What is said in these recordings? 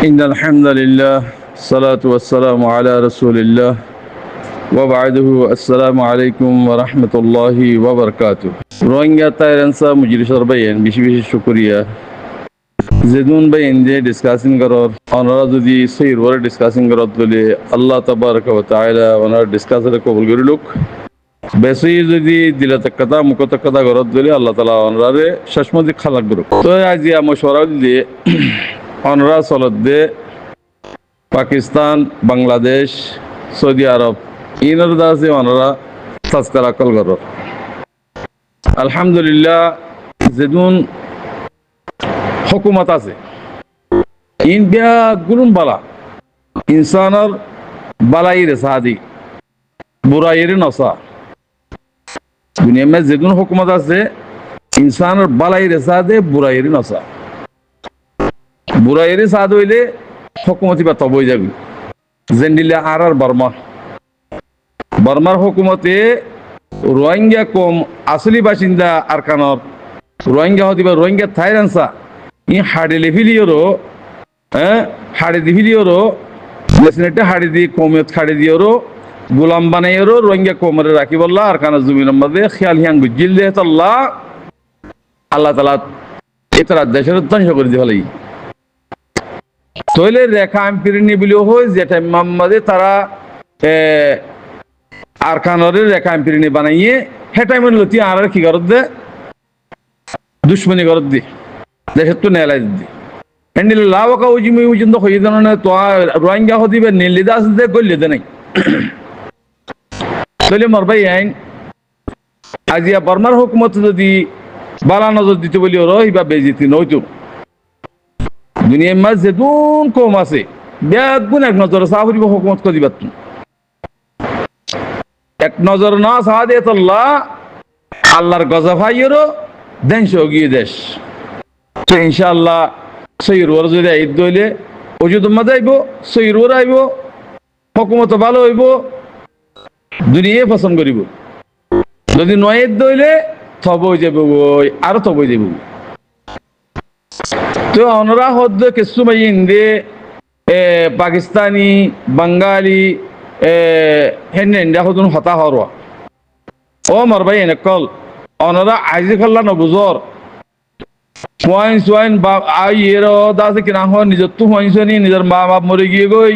إن الحمد لله الصلاة والسلام على رسول الله وبعده السلام عليكم ورحمة الله وبركاته রোহিঙ্গা তাইরানসা মুজিরিসর বাইন বেশি বেশি শুকরিয়া যেদুন বাইন যে ডিসকাসিং করর ওনারা যদি সহির ওরে ডিসকাসিং করত বলে আল্লাহ তাবারক ওয়া তাআলা ওনার ডিসকাসরে কবুল করি লোক বেশি যদি দিলে তাকতা মুকতাকতা করত বলে আল্লাহ তাআলা ওনারে শেষমদি খালাক করুক তো আজ আমি সরাল দিয়ে ওনারা চলত দে পাকিস্তান বাংলাদেশ সৌদি আরব ইনার দাসে ওনারা তাজকারা কল করর আলহামদুলিল্লাহ যেদুন হুকুমত আছে ইন বিয়া গুলুন বালা ইনসানর বালাই রে সাদি বুরাই রে নসা দুনিয়া মে যেদুন হুকুমত আছে ইনসানর বালাই রে সাদে বুরাই রে নসা বুরাই রে সাদ হইলে হুকুমতি বা তবই যাবি জেন্ডিলা আর বার্মার হুকুমতে রোহিঙ্গা কম আসলি বাসিন্দা আরকানর রোহিঙ্গা হতিবা রোহিঙ্গা থাইরানসা ই হাড়ে লেফিলিওরো হাড়ে দিফিলিওরো লেসনেটে হাড়ে দি কমিয়ত হাড়ে দিওরো গোলাম বানাইরো রোহিঙ্গা কোমরে রাখি বললা আরকান জমিন মধ্যে খেয়াল হিয়াং গুজিল দে আল্লাহ আল্লাহ তাআলা এতরা দেশের ধ্বংস করে দি হলাই তইলে রেখা আম্পিরিনি বলি হয় যেটা মোহাম্মদে তারা আরকানরের রেখা আম্পিরিনি বানাইয়ে হে টাইমের লতি আর কি করত দে দুশ্মনী করত দি দেশের তো নেলাই দি এন্ডিল লাওকা উজিমি উজিন্দ হইদানো না তো রোহিঙ্গা হদিবে নীলিদাস দে গল্লে দে নাই তইলে মরবাই আইন আজিয়া বর্মার হুকুমত যদি বালা নজর দিতে বলি রহিবা বেজিতি নইতো দুনিয়ার মাঝ যেদুন কম আছে বেগুন এক নজর সাহরিব হুকুমত করে দিবাত এক নজর না সাহাদে আল্লাহ আল্লাহর গজফাইয়েরও দেশ গিয়ে দেশ তো ইনশাআল্লাহ সহির ওর যদি ঈদ দইলে ওজুদ মজা আইব সহির ওর আইব হুকুমত ভালো হইব দুনিয়া পছন্দ করিব যদি নয় ঈদ দইলে থব যাব আরো থব যাব তো ওনারা হদ কিছু মাইন্দে পাকিস্তানি বাঙালি হেন ইন্ডিয়া হদুন হতা হরওয়া ও মরবাই এনেকল ওনারা আইজি খল্লা নবুজর হুয়াইন সুয়াইন বা আই এর দাসে কিনা হয় নিজের তো হুয়াইন সুয়ানি নিজের মা বাপ মরে গিয়ে গই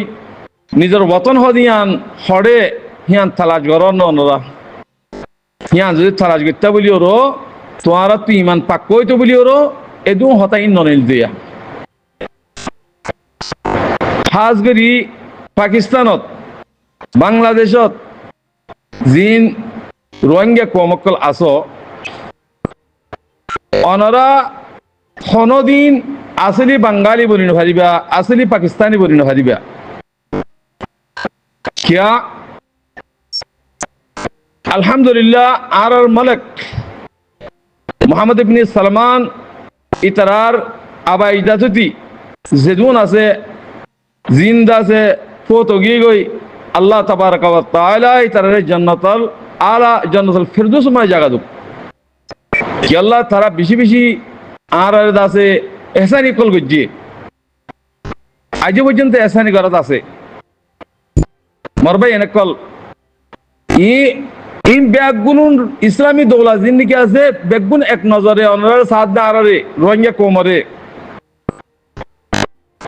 নিজের বতন হদিয়ান হড়ে হিয়ান থালাজ গরন ওনারা হিয়ান যদি থালাজ গিতা বলি ওর তোমারা তুই ইমান পাক কইতো বলি ওর এদু হতা ইন ননিল দিয়া হাজগরি পাকিস্তানত বাংলাদেশত জিন রোহিঙ্গা কমকল আছো অনরা কোনদিন আসলি বাঙালি বলি নভারিবা আসলি পাকিস্তানি বলি নভারিবা কিয়া আলহামদুলিল্লাহ আর মালিক মোহাম্মদ ইবনে সালমান ইতারার আবা ইজাজতি যেদুন আছে জিন্দা আছে ফোতো গিয়ে গই আল্লাহ তাবারক ওয়া তাআলা ইতারারে জান্নাতুল আলা জান্নাতুল ফিরদৌস মা জায়গা দুক কি আল্লাহ তারা বেশি বেশি আর দাসে এহসানি কল গজ্জি আজ পর্যন্ত এহসানি করত আছে মরবাই এনেকল ইন বেগুন ইসলামী দৌলা জিন্দিগি আছে বেগুন এক নজরে অনার সাথ দা আরে রোহিঙ্গা কোমরে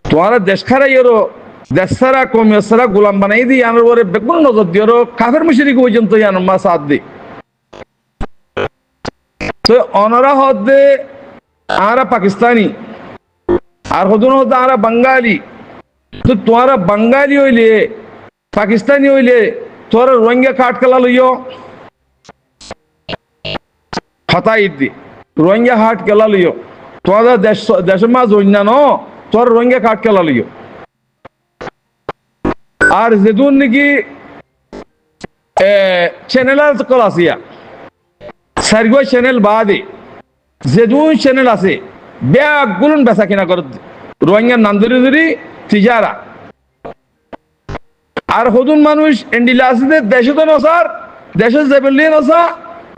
তোমার দেশ খারাইরো দেশারা কমিয়সারা গোলাম বানাই দি আনার পরে বেগুন নজর দিও কাফের মুশরিক পর্যন্ত ইয়ান মা সাথ দি তো অনারা হদে আরা পাকিস্তানি আর হদুন হদ আরা বাঙালি তো তোমারা বাঙালি হইলে পাকিস্তানি হইলে তোরা রোহিঙ্গা কাট কালা লইও হতাই দি রোহিঙ্গা হাট কেলা লইও তোরা দেশের মাঝ অন্যান্য তোর রোহিঙ্গা কাট কেলা লইও আর যেদুন নাকি চ্যানেল কল আসিয়া সারগো চ্যানেল বাদে যেদুন চ্যানেল আছে ব্যাগুন বেচা কিনা কর রোহিঙ্গার নাম ধরে ধরি তিজারা আর হদুন মানুষ এন্ডিলা আছে দেশে তো নসার দেশে যাবে নসা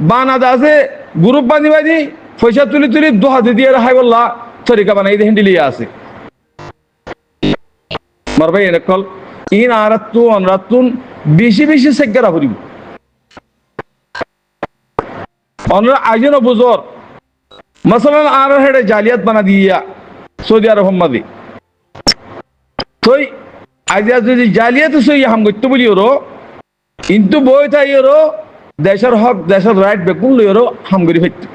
বানাদা আছে গ্রুপ বাঁধি বাঁধি পয়সা তুলি তুলি দোহাতে দিয়ে রাখাই বললা তরিকা বানাই হেন্ডিলিয়া আছে ভাই এনেকল ইন আরাত্তু অনরাত্তুন বেশি বেশি সেজ্ঞারা করিব অনরা আইজন বুজর মাসালান আর হেডে জালিয়াত বানা দিয়া সৌদি আরব মাদি তই আজ যদি জালিয়াত সই হাম করতে বলি ওরো কিন্তু বই তাই ওরো দেশের হক দেশের রাইট বেকুন লই ওরো হাম করি ফেলতে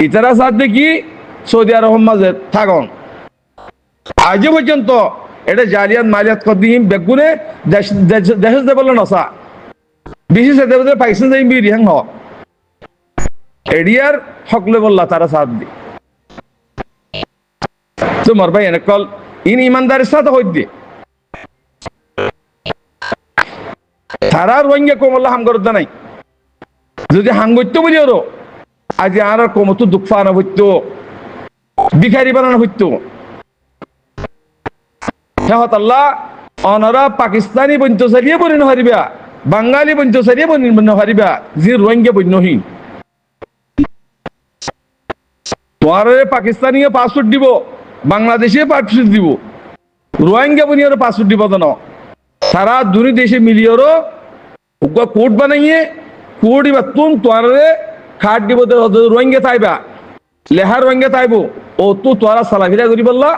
ইতারা সাথ দেখি সৌদি আরব মাঝে থাকুন আজ পর্যন্ত এটা জালিয়াত মালিয়াত কদিম বেগুনে দেশ দেবলে নসা বেশি সে দেবলে পাকিস্তান যাই বি রিহাং হ এডিয়ার হকলে বললা তারা সাথ দি তোমার ভাই এনেকল ইন ইমানদারের সাথে হইতে তারা রোহিঙ্গা কমল্লা হাম করতে নাই যদি হাঙ্গত্য বলি ওরো আজ আর কমতো দুঃখ আনা হইতো ভিখারি বানানো হইতো হেহত আল্লাহ অনরা পাকিস্তানি বঞ্চ সারিয়ে বনিন হারিবা বাঙালি বঞ্চ সারিয়ে বনিন হারিবা যে রোহিঙ্গা বন্যহীন তোমার পাকিস্তানি পাসপোর্ট দিব বাংলাদেশে পাসপোর্ট দিব রোহিঙ্গা বনিয়ে পাসপোর্ট দিব না সারা দুই দেশে মিলিয়েরও কোর্ট বানাইয়ে কোর্ট এবার তোমার খাট দিব রোহিঙ্গা তাইবা লেহার রোহিঙ্গা তাইব ও তো তোরা সালাফিরা করি বললা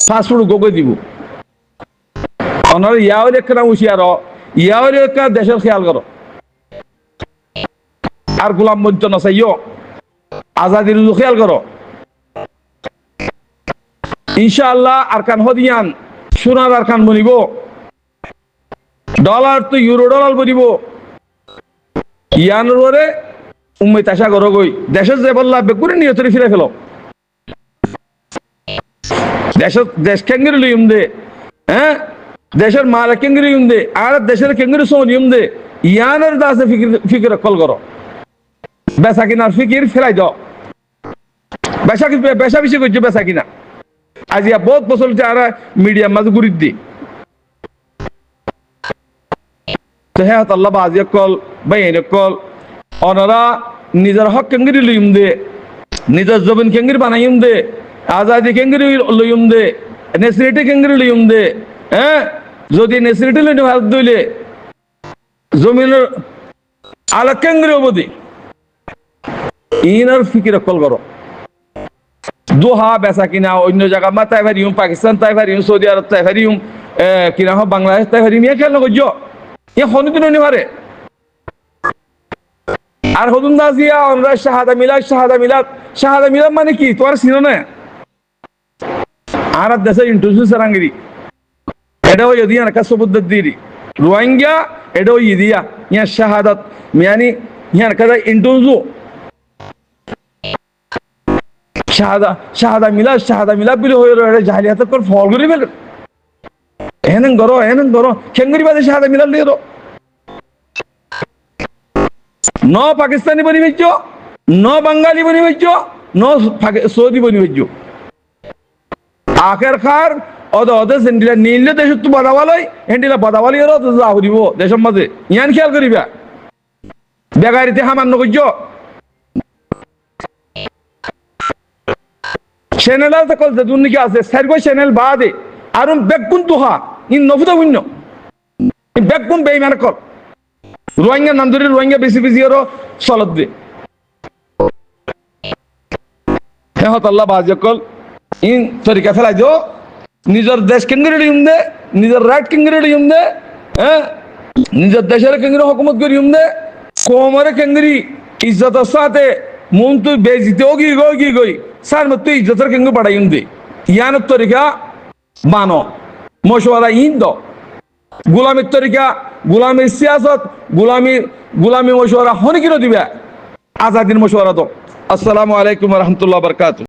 পাসপোর্ট গোকে দিব অনার ইয়াও লেখা হুশিয়ার ইয়াও লেখা দেশের খেয়াল করো আর গোলাম মঞ্চ নসাইও আজাদির খেয়াল করো ইনশাআল্লাহ আরকান হদিয়ান সোনার আরকান বনিব ডলার তো ইউরো ডলার বনিব ইয়ানোর পরে উম্মত আশা করো গই দেশের যে বললা বেকুরে নিয়তরে ফিরে ফেলো দেশ কেঙ্গিরি লইম দে হ্যাঁ দেশের মাল কেঙ্গিরি ইউম দে আর দেশের কেঙ্গিরি সোন ইউম দে ইয়ানের দাসে ফিকির কল করো বেচা কিনার ফিকির ফেলাই দাও বেচা বেশি করছো বেচা কিনা আজিয়া বহুত বছর আর মিডিয়াম মাঝে গুড়ি দি তো হ্যাঁ আল্লাহ আজিয়া কল বা এনে কল অনারা নিজের হক কেঙ্গিরি লইম দে নিজের জমিন কেঙ্গিরি বানাইম দে আজাদি কেঙ্গিরি লইম দে নেসিরিটি কেঙ্গিরি লইম দে হ্যাঁ যদি নেসিরিটি লইনে ভাত দইলে জমিনের আলা কেঙ্গিরি অবধি ইনার ফিকির কল করো দোহা বেচা কিনা অন্য জায়গা মা তাই পারিম পাকিস্তান তাই পারিম সৌদি আরব তাই পারিম কিনা হোক বাংলাদেশ তাই পারিম ইয়ে খেয়াল নকর্য ইয়ে হনুদিন নিবারে আর হদুন দাসিয়া আমরা শাহাদা মিলাদ মানে কি তোমার চিনো না আর দেশে ইন্টুসু সারাঙ্গিরি এটাও ইদিয়া না কাসবুদ্দ দিরি রোহিঙ্গা এটাও ইদিয়া ইয়া শাহাদাত মানে ইয়া কাদা ইন্টুসু শাহাদা মিলাদ বিলে হয়ে রয়ে জাহিলিয়াত কর ফল করি ফেলে এহেন গরো খেঙ্গুরি বাদে শাহাদা মিলাদ লিয়ে ন পাকিস্তানি বনি ভেজ ন বাঙালি বনি ভেজ ন সৌদি বনি ভেজ আখের খার অদে সেন্ডিলা নীল দেশ তো বাদাওয়ালাই হেন্ডিলা বাদাওয়ালি এর তো যা হরিব দেশের মাঝে ইয়ান খেয়াল করিবা বেগারিতে হামান্য করছ চ্যানেল আছে কল দুর্নীতি আছে সার্ব চ্যানেল বাদে আর বেগুন তোহা ইন নফুদা শূন্য বেগুন বেইমান কর রোহিঙ্গা নাম ধরে রোহিঙ্গা বেশি আরো চলত দে হেহত আল্লাহ বাজকল ইন তরিকা ফেলাই দিও নিজের দেশ কেঙ্গিরি লিম দে নিজের রাইট কেঙ্গিরি লিম দে হ্যাঁ নিজের দেশের কেঙ্গিরি হকুমত করি দে কোমরে কেঙ্গিরি ইজ্জতের সাথে মন তুই বেজিতে গই সার মত তুই ইজ্জতের কেঙ্গি বাড়াই দে ইয়ানোর তরিকা মানো মশওয়ারা ইন দ গোলামের তরিকা গোলামের সিয়াসত গোলামি মশওয়ারা হনে কিনো দিবে আজাদির মশওয়ারা তো আসসালামু আলাইকুম ওয়া রাহমাতুল্লাহি ওয়া বারাকাতুহু